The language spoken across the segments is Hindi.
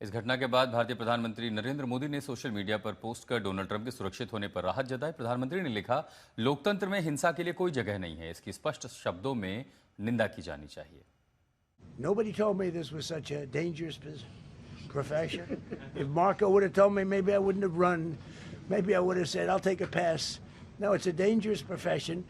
इस घटना के बाद भारतीय प्रधानमंत्री नरेंद्र मोदी ने सोशल मीडिया पर पोस्ट कर डोनाल्ड ट्रंप के सुरक्षित होने पर राहत जताई। प्रधानमंत्री ने लिखा, लोकतंत्र में हिंसा के लिए कोई जगह नहीं है, इसकी स्पष्ट शब्दों में निंदा की जानी चाहिए। Nobody told me this was such a dangerous profession. If Marco would have told me, maybe I wouldn't have run. Maybe I would have said, I'll take a pass. No, it's a dangerous profession.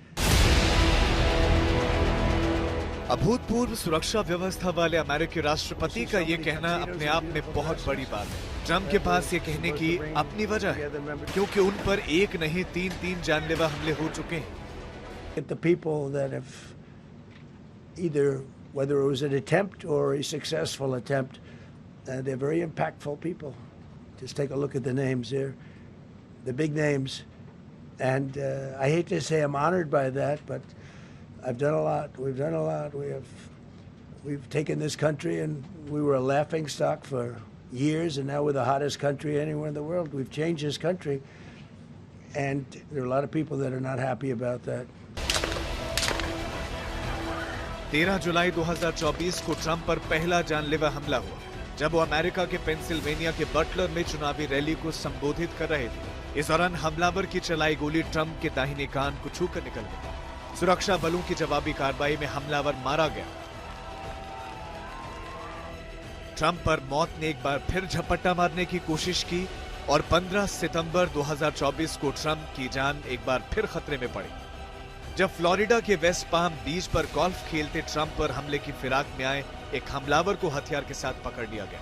अभूतपूर्व सुरक्षा व्यवस्था वाले अमेरिकी राष्ट्रपति का ये कहना अपने आप में बहुत बड़ी बात है। ट्रंप के पास ये कहने की अपनी वजह है, क्योंकि उन पर एक नहीं तीन जानलेवा हमले हो चुके हैं। The people that have either, whether it was an attempt or a successful attempt, they're very impactful people. Just take a look at the names there, the big names. And I hate to say I'm honored by that, but I've done a lot. We've done a lot. We've taken this country, and we were a laughing stock for years, and now we're the hottest country anywhere in the world. We've changed this country, and there are a lot of people that are not happy about that. 13 जुलाई 2024 को ट्रंप पर पहला जानलेवा हमला हुआ, जब वो अमेरिका के पेंसिल्वेनिया के बटलर में चुनावी रैली को संबोधित कर रहे थे। इस दौरान हमलावर की चलाई गोली ट्रंप के दाहिने कान को छूकर निकल गई। सुरक्षा बलों की जवाबी कार्रवाई में हमलावर मारा गया। ट्रंप पर मौत ने एक बार फिर झपट्टा मारने की कोशिश की और 15 सितंबर 2024 को ट्रंप की जान एक बार फिर खतरे में पड़ी, जब फ्लोरिडा के वेस्ट पाम बीच पर गोल्फ खेलते ट्रंप पर हमले की फिराक में आए एक हमलावर को हथियार के साथ पकड़ लिया गया।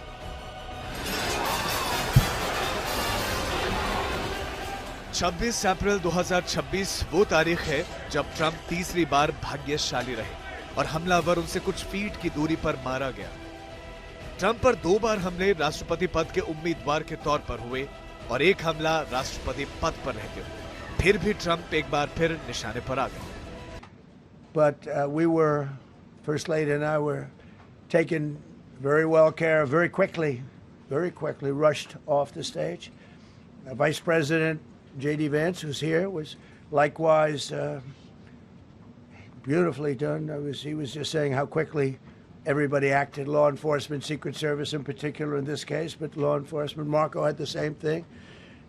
26 अप्रैल 2026 वो तारीख है जब ट्रंप तीसरी बार भाग्यशाली रहे और हमलावर उनसे कुछ फीट की दूरी पर मारा गया। ट्रंप पर 2 बार हमले राष्ट्रपति पद के उम्मीदवार के तौर पर हुए और एक हमला राष्ट्रपति पद पर रहते हुए। फिर भी ट्रंप एक बार फिर निशाने पर आ गए। But we were, First Lady and I were taken very well care of very quickly, rushed off the stage. Vice President J.D. Vance, who's here, was likewise beautifully done. He was just saying how quickly everybody acted, law enforcement, Secret Service in particular in this case, but law enforcement. Marco had the same thing.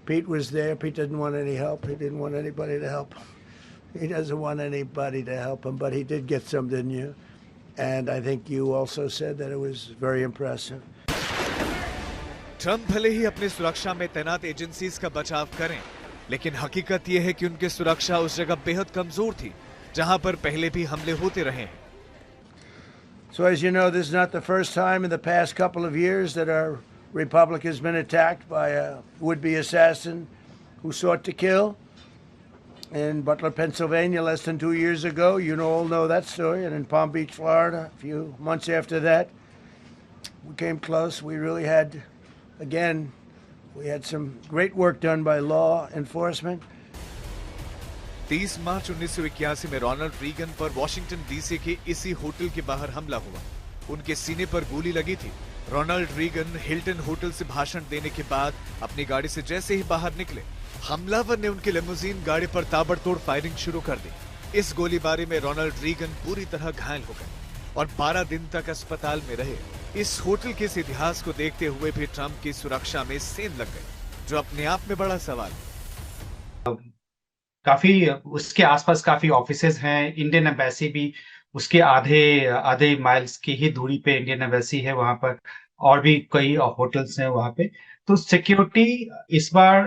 Pete was there. Pete didn't want any help. He didn't want anybody to help. He doesn't want anybody to help him, but he did get some, didn't you? And I think you also said that it was very impressive. Trump भले ही अपनी सुरक्षा में तैनात एजेंसीज का बचाव करें, लेकिन हकीकत यह है कि उनकी सुरक्षा उस जगह बेहद कमजोर थी जहां पर पहले भी हमले होते रहे हैं। So as you know, this is not the first time in the past couple of years that our republic has been attacked by a would-be assassin who sought to kill. In Butler, Pennsylvania, less than 2 years ago, you all know that story, and in Palm Beach, Florida, a few months after that, we came close. We really had, again, we had some great work done by law enforcement. 30 मार्च 1981 में रोनाल्ड रीगन पर वॉशिंगटन डीसी के इसी होटल के बाहर हमला हुआ। उनके सीने पर गोली लगी थी। रोनाल्ड रीगन हिल्टन होटल से भाषण देने के बाद अपनी गाड़ी से जैसे ही बाहर निकले, हमलावर ने उनकी लिमोजीन गाड़ी पर ताबड़तोड़ फायरिंग शुरू कर दी। इस गोलीबारी में रोनाल्ड रीगन पूरी तरह घायल हो गए और 12 दिन तक अस्पताल में रहे। इस होटल के इस इतिहास को देखते हुए भी ट्रंप की सुरक्षा में सेंध लग गई, जो अपने आप में बड़ा सवाल है। काफी उसके आसपास काफी ऑफिसेज हैं। इंडियन एम्बेसी भी उसके आधे माइल्स की ही दूरी पे इंडियन एम्बेसी है वहां पर, और भी कई होटल्स हैं वहां पे। तो सिक्योरिटी इस बार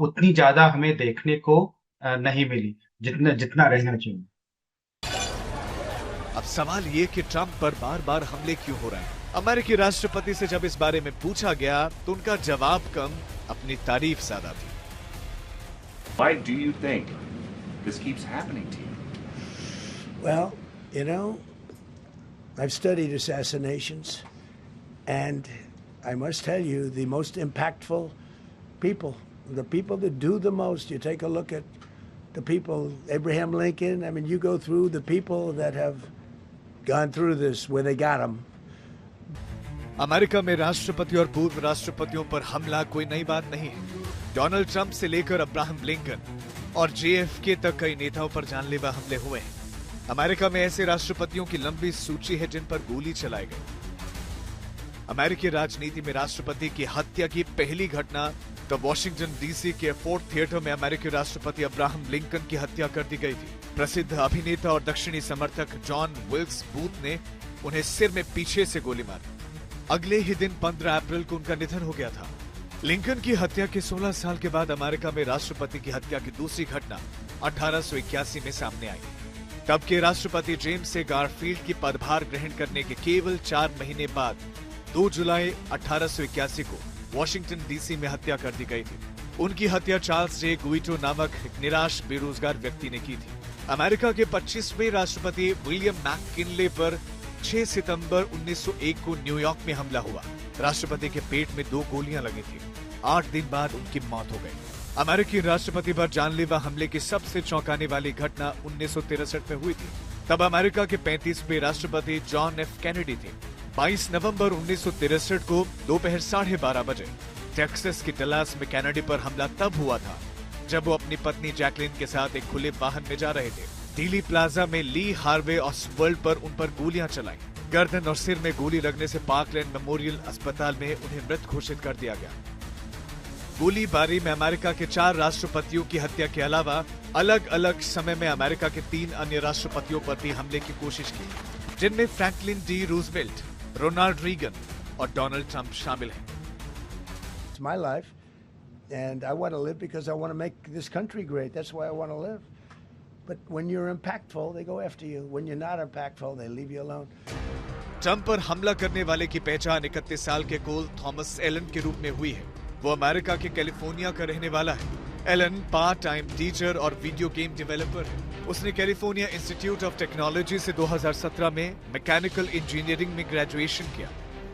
उतनी ज्यादा हमें देखने को नहीं मिली जितना रहना चाहिए। अब सवाल ये कि ट्रंप पर बार-बार हमले क्यों हो रहे हैं? अमेरिकी राष्ट्रपति से जब इस बारे में पूछा गया तो उनका जवाब कम, अपनी तारीफ ज्यादा थी। Why do you think this keeps happening to you? Well, I've studied assassinations, and I must tell you, the most impactful people, the people that do the most, you take a look at the people, Abraham Lincoln, I mean, you go through the people that have gone through this, where they got them. America में राष्ट्रपति और पूर्व राष्ट्रपतियों पर हमला कोई नई बात नहीं है। डोनाल्ड ट्रंप से लेकर अब्राहम लिंकन और JFK तक कई नेताओं पर जानलेवा हमले हुए हैं। अमेरिका में ऐसे राष्ट्रपतियों की लंबी सूची है जिन पर गोली चलाई गई। अमेरिकी राजनीति में राष्ट्रपति की हत्या की पहली घटना तब वॉशिंगटन डीसी के फोर्ट थिएटर में अमेरिकी राष्ट्रपति अब्राहम लिंकन की हत्या कर दी गई थी। प्रसिद्ध अभिनेता और दक्षिणी समर्थक जॉन विल्क्स बूथ ने उन्हें सिर में पीछे से गोली मारी। अगले ही दिन 15 अप्रैल को उनका निधन हो गया था। लिंकन की हत्या के 16 साल के बाद अमेरिका में राष्ट्रपति की हत्या की दूसरी घटना 1881 में सामने आई। तब के राष्ट्रपति जेम्स ए गारफील्ड की पदभार ग्रहण करने के केवल 4 महीने बाद 2 जुलाई 1881 को वॉशिंगटन डीसी में हत्या कर दी गई थी। उनकी हत्या चार्ल्स जे गुइटो नामक एक निराश बेरोजगार व्यक्ति ने की थी। अमेरिका के 25वें राष्ट्रपति विलियम मैककिनले पर 6 सितंबर 1901 को न्यूयॉर्क में हमला हुआ। राष्ट्रपति के पेट में 2 गोलियां लगी थी। 8 दिन बाद उनकी मौत हो गई। अमेरिकी राष्ट्रपति पर जानलेवा हमले की सबसे चौंकाने वाली घटना 1963 में हुई थी। तब अमेरिका के 35वें राष्ट्रपति जॉन एफ कैनेडी थे। 22 नवंबर 1963 को दोपहर 12:30 बजे टेक्सास के डलास में कैनेडी पर हमला तब हुआ था जब वो अपनी पत्नी जैकलिन के साथ एक खुले वाहन में जा रहे थे। डीली प्लाजा में ली हार्वे ऑसवर्ल्ड पर उन पर गोलियां चलाई। गर्दन और सिर में गोली लगने से पार्कलैंड मेमोरियल अस्पताल में उन्हें मृत घोषित कर दिया गया। गोलीबारी में अमेरिका के 4 राष्ट्रपतियों की हत्या के अलावा अलग अलग समय में अमेरिका के 3 अन्य राष्ट्रपतियों पर भी हमले की कोशिश की, जिनमें Franklin D Roosevelt, Ronald Reagan और डोनाल्ड ट्रंप शामिल हैं। It's my life, and I want to live because I want to make this country great. That's why I want to live. But when you're impactful, they go after you. When you're not impactful, they leave you alone. Trump पर हमला करने वाले की पहचान 31 साल के कोल थॉमस एलन के रूप में हुई है। वो अमेरिका के कैलिफोर्निया का रहने वाला है। एलन पार्ट टाइम टीचर और वीडियो गेम डेवलपर है। उसने कैलिफोर्निया इंस्टीट्यूट ऑफ टेक्नोलॉजी से 2017 में मैकेनिकल इंजीनियरिंग में ग्रेजुएशन किया।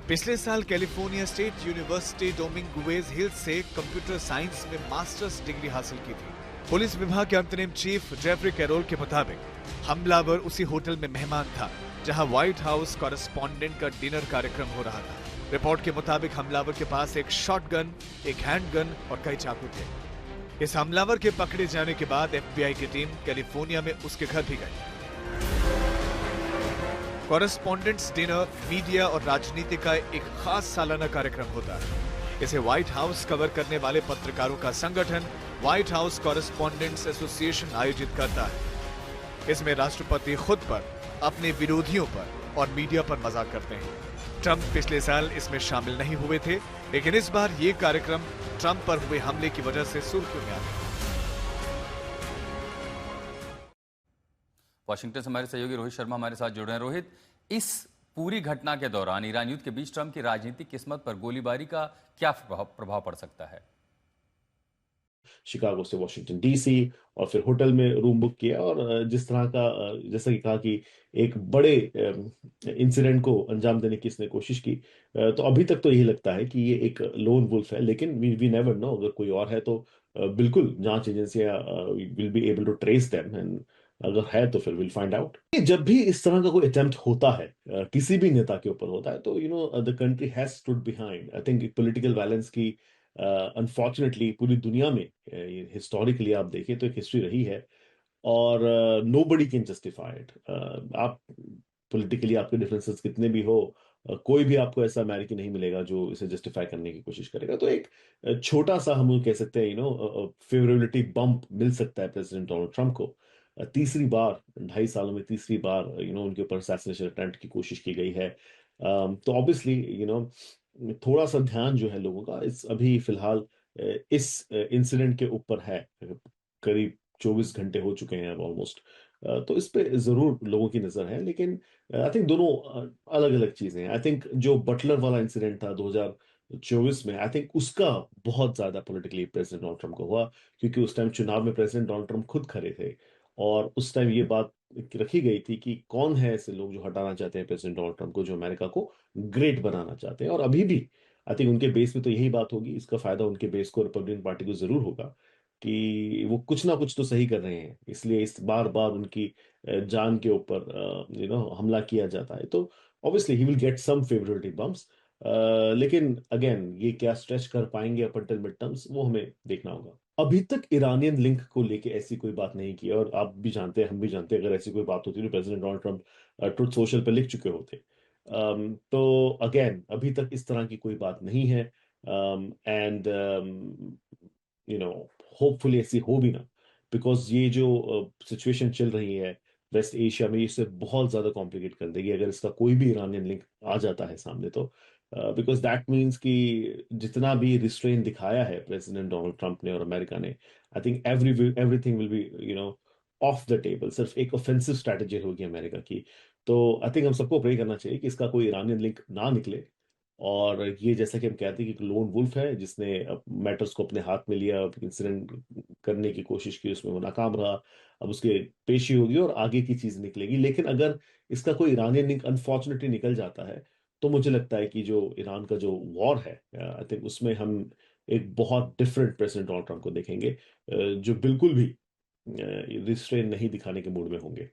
पिछले साल कैलिफोर्निया स्टेट यूनिवर्सिटी डोमिंगुएज हिल्स से कंप्यूटर साइंस में मास्टर्स डिग्री हासिल की थी। पुलिस विभाग के अंतरिम चीफ जेफरी कैरोल के मुताबिक हमलावर उसी होटल में मेहमान था जहां व्हाइट हाउस कॉरेस्पॉन्डेंट का डिनर कार्यक्रम हो रहा था। रिपोर्ट के मुताबिक हमलावर के पास एक शॉटगन, एक हैंडगन और कई चाकू थे। इस हमलावर के पकड़े जाने के बाद एफबीआई की टीम कैलिफोर्निया में उसके घर भी गई। कॉरेस्पॉन्डेंट्स डिनर मीडिया और राजनीति का एक खास सालाना कार्यक्रम होता है। इसे व्हाइट हाउस कवर करने वाले पत्रकारों का संगठन व्हाइट हाउस कॉरेस्पॉन्डेंट्स एसोसिएशन आयोजित करता है। इसमें राष्ट्रपति खुद पर, अपने विरोधियों पर और मीडिया पर मजाक करते हैं। ट्रंप पिछले साल इसमें शामिल नहीं हुए थे, लेकिन इस बार ये कार्यक्रम ट्रंप पर हुए हमले की वजह से सुर्खियों में आ गया। वाशिंगटन से हमारे सहयोगी रोहित शर्मा हमारे साथ जुड़ रहे हैं। रोहित, इस पूरी घटना के दौरान ईरान युद्ध के बीच ट्रंप की राजनीतिक किस्मत पर गोलीबारी का क्या प्रभाव पड़ सकता है? शिकागो से वॉशिंगटन डीसी और फिर होटल में रूम बुक किया और जिस तरह का जैसा कि कहा कि एक बड़े इंसिडेंट को अंजाम देने की इसने कोशिश की, तो अभी तक तो यही लगता है कि ये एक लोन वुल्फ है, लेकिन वी नेवर नो, अगर कोई और है तो बिल्कुल जांच एजेंसियां will be able to trace them, and अगर है तो फिर विल फाइंड आउट। जब भी इस तरह का कोई अटेम्प्ट होता है, किसी भी नेता के ऊपर होता है, तो the country has stood behind. I think political violence की अनफॉर्चुनेटली पूरी दुनिया में हिस्टोरिकली आप देखें तो एक हिस्ट्री रही है, और नोबडी कैन जस्टिफाई इट। आप पॉलिटिकली आपके डिफरेंसेस कितने भी हो, कोई भी आपको ऐसा अमेरिकी नहीं मिलेगा जो इसे जस्टिफाई करने की कोशिश करेगा। तो एक छोटा सा हम कह सकते हैं फेवरेबिलिटी बम्प मिल सकता है प्रेसिडेंट डोनाल्ड ट्रंप को। तीसरी बार 2.5 सालों में तीसरी बार उनके ऊपर असैसिनेशन अटेम्प्ट की कोशिश की गई है। तो ऑब्वियसली थोड़ा सा ध्यान जो है लोगों का इस अभी फिलहाल इस इंसिडेंट के ऊपर है। करीब 24 घंटे हो चुके हैं अब ऑलमोस्ट, तो इस पे जरूर लोगों की नजर है, लेकिन आई थिंक दोनों अलग अलग चीजें हैं। आई थिंक जो बटलर वाला इंसिडेंट था 2024 में, आई थिंक उसका बहुत ज्यादा पॉलिटिकली प्रेसिडेंट डोनाल्ड ट्रंप को हुआ, क्योंकि उस टाइम चुनाव में प्रेसिडेंट डोनाल्ड ट्रंप खुद खड़े थे और उस टाइम ये बात रखी गई थी कि कौन है ऐसे लोग जो हटाना चाहते हैं प्रेसिडेंट डोनाल्ड ट्रंप को, जो अमेरिका को ग्रेट बनाना चाहते हैं। और अभी भी आई थिंक उनके बेस में तो यही बात होगी, इसका फायदा उनके बेस को, रिपब्लिकन पार्टी को जरूर होगा कि वो कुछ ना कुछ तो सही कर रहे हैं, इसलिए इस बार बार उनकी जान के ऊपर हमला किया जाता है। तो obviously he will get some favourability bumps, लेकिन अगेन ये क्या स्ट्रेच कर पाएंगे अप अंटिल मिड टर्म्स, वो हमें देखना होगा। अभी तक ईरानियन लिंक को लेके ऐसी कोई बात नहीं की, और आप भी जानते हैं, हम भी जानते हैं, अगर ऐसी कोई बात होती तो president Donald Trump truth social पे लिख चुके होते। तो अगेन अभी तक इस तरह की कोई बात नहीं है, एंड यू नो होपफुली ऐसी हो भी ना, बिकॉज ये जो सिचुएशन चल रही है वेस्ट एशिया में, इसे बहुत ज्यादा कॉम्प्लिकेट कर देगी अगर इसका कोई भी ईरानियन लिंक आ जाता है सामने। तो बिकॉज दैट मीन्स कि जितना भी रिस्ट्रेन दिखाया है प्रेसिडेंट डोनाल्ड ट्रंप ने और अमेरिका ने, I think everything will be of the table. सिर्फ एक ऑफेंसिव स्ट्रैटेजी होगी अमेरिका की। तो आई थिंक हम सबको प्रे करना चाहिए कि इसका कोई ईरानियन लिंक ना निकले, और ये जैसा कि हम कहते हैं कि एक लोन वुल्फ है जिसने मैटर्स को अपने हाथ में लिया, इंसिडेंट करने की कोशिश की, उसमें वो नाकाम रहा। अब उसके पेशी होगी और आगे की चीज निकलेगी। लेकिन अगर इसका कोई ईरानियन लिंक अनफॉर्चुनेटली निकल जाता है, तो मुझे लगता है कि जो ईरान का जो वॉर है, आई थिंक उसमें हम एक बहुत डिफरेंट प्रेसिडेंट डोनाल्ड ट्रंप को देखेंगे, जो बिल्कुल भी रिस्ट्रेन नहीं दिखाने के मूड में होंगे।